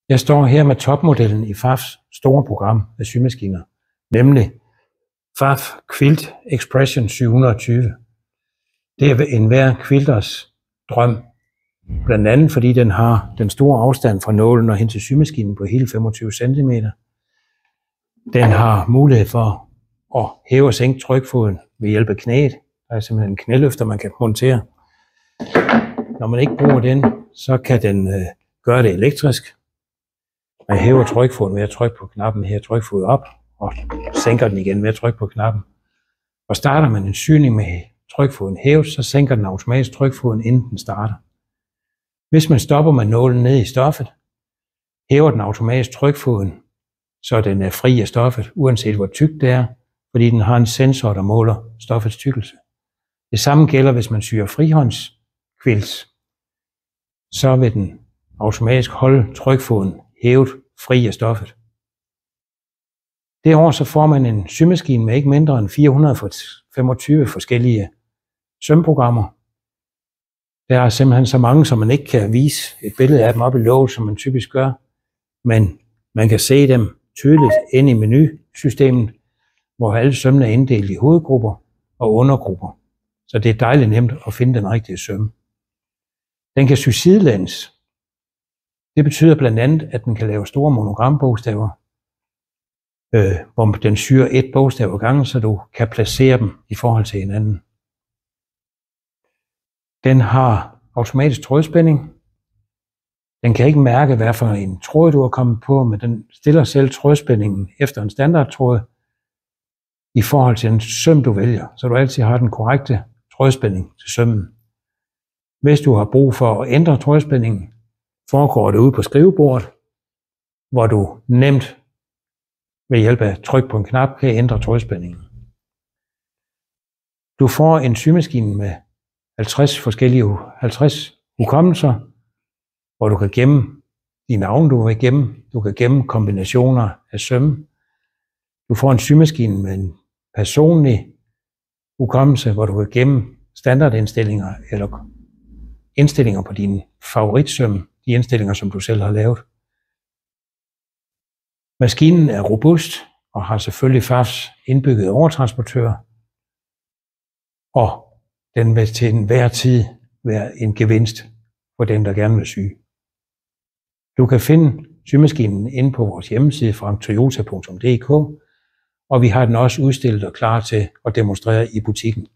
Jeg står her med topmodellen i FAFs store program med symaskiner, nemlig FAF Quilt Expression 720. Det er enhver quilters drøm, blandt andet fordi den har den store afstand fra nålen og hen til symaskinen på hele 25 cm. Den har mulighed for at hæve og sænke trykfoden ved hjælp af knæet. Der er simpelthen en knæløfter, man kan montere. Når man ikke bruger den, så kan den gøre det elektrisk. Man hæver trykfoden ved at trykke på knappen her, trykfoden op, og sænker den igen ved at trykke på knappen. Og starter man en syning med trykfoden hævet, så sænker den automatisk trykfoden, inden den starter. Hvis man stopper med nålen ned i stoffet, hæver den automatisk trykfoden, så den er fri af stoffet, uanset hvor tykt det er, fordi den har en sensor, der måler stoffets tykkelse. Det samme gælder, hvis man syr frihåndsquilts. Så vil den automatisk holde trykfoden hævet fri af stoffet. Derover så får man en symaskine med ikke mindre end 425 forskellige sømprogrammer. Der er simpelthen så mange, som man ikke kan vise et billede af dem op i låget, som man typisk gør. Men man kan se dem tydeligt inde i menusystemet, hvor alle sømmene er inddelt i hovedgrupper og undergrupper. Så det er dejligt nemt at finde den rigtige søm. Den kan sy sidelæns. Det betyder blandt andet, at den kan lave store monogrambogstaver, hvor den syr et bogstav ad gangen, så du kan placere dem i forhold til hinanden. Den har automatisk trådspænding. Den kan ikke mærke, hvad for en tråd du er kommet på, men den stiller selv trådspændingen efter en standardtråd i forhold til den søm, du vælger, så du altid har den korrekte trådspænding til sømmen. Hvis du har brug for at ændre trådspændingen, foregår det ude på skrivebordet, hvor du nemt ved hjælp af tryk på en knap kan ændre trådspændingen. Du får en symaskine med 50 hukommelser, hvor du kan gemme de navne, du vil gemme. Du kan gemme kombinationer af sømme. Du får en symaskine med en personlig hukommelse, hvor du kan gemme standardindstillinger eller indstillinger på dine favoritsøm, de indstillinger, som du selv har lavet. Maskinen er robust og har selvfølgelig FAFs indbyggede overtransportør, og den vil til enhver tid være en gevinst for dem, der gerne vil sy. Du kan finde symaskinen inde på vores hjemmeside franktoyota.dk, og vi har den også udstillet og klar til at demonstrere i butikken.